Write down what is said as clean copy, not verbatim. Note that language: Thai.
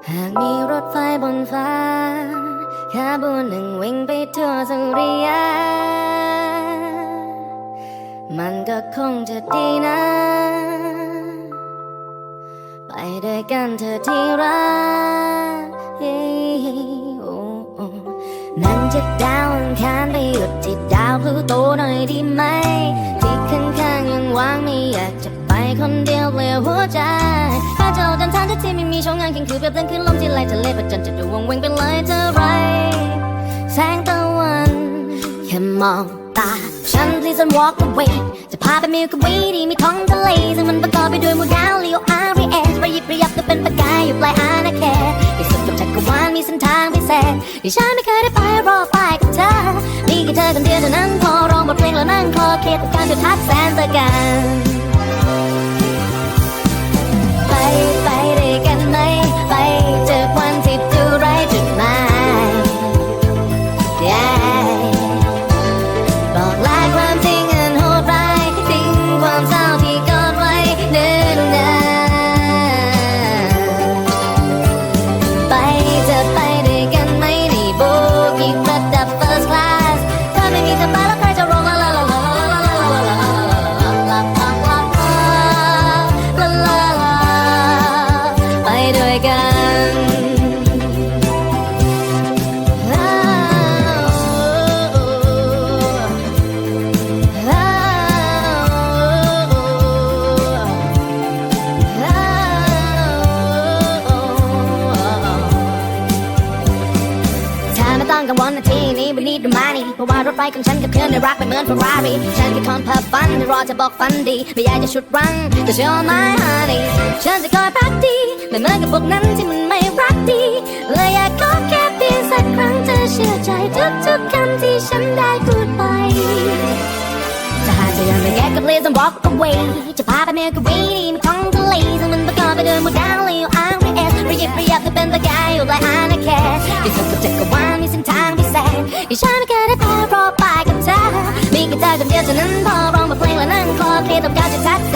หากมีรถไฟบนฟ้าขบวนหนึ่งวิ่งไปทั่วสุริยะมันก็คงจะดีนะไปด้วยกันเธอที่รักนั่งจากดาวอังคารไปหยุดที่ดาวพลูโตหน่อยดีไหมที่ข้างๆยังว่างไม่อยากจะไปคนเดียวเปลี่ยวหัวใจถ้าเจ้าเดินทางที่ไม่มีช่องงานเคียงคือเปรียบเทียบขึ้นลมที่ไหลทะเลประจันจะดูวงเวงไปเลยเท่าไรแสงตะวันแค่มองตาฉัน please don't walk away จะพาไปมิลค์เวย์ที่มีท้องทะเลซึ่งมันประกอบไปด้วยหมู่ดาวลีโออาร์วีเอสประยิบประยับจะเป็นประกายอยู่ปลายอาณาเขตที่สุดของจักรวาลมีเส้นทางพิเศษที่ฉันไม่เคยได้ไปรอไปกับเธอมีแค่เธอคนเดียวเท่านั้นพอร้องบทเพลงแล้วนั่งคอเคลียร์กับการจุดทัดแสนตะการไปด้วยกันไหมไปเจอวันที่ดูไร้จุดหมายบอกลาความจริงอันโหดร้ายทิ้งความเศร้าที่กอดไว้เนิ่นนานไปจะไปด้วยกันไหมในโบกี้ระดับ first class ถ้าไม่มีเธอไปแล้วใครจะร้องลาลาลาลาไปด้วยกันต้องกังวลนาทีนี้วันนี้ดูมานี่เพราะว่ารถไฟของฉันกับเคลื่อนในรักไปเหมือนเฟอร์รารี่ฉันแค่คนเพ้อฝันที่รอจะบอกฝันดีไม่อยากจะชุดรั้งแต่เชื่อ my honey ฉันจะคอยพักดีไม่เหมือนกับพวกนั้นที่มันไม่รักดีเลยอยากขอแค่เพียงสักครั้งเธอเชื่อใจทุกๆคำที่ฉันได้พูดไปถ้าหากเธอยังไม่แง่ก็ please don't walk away จะพาไปเมืองกวีที่มีท้องทะเลซึ่งมันประกอบไปด้วยหมู่ดาวลีโออาร์วีเอสประยิบประยับจะเป็นประกายอยู่ปลายอาณาเขตที่สุดของจักรวาลมีเส้นทางพิเศษที่ฉันไม่เคยได้ไปรอไปกับเธอมีแค่เธอคนเดียวเท่านั้นพอร้องบทเพลงแล้วนั่งคลอเคลียร์ต้องการจะทัดแส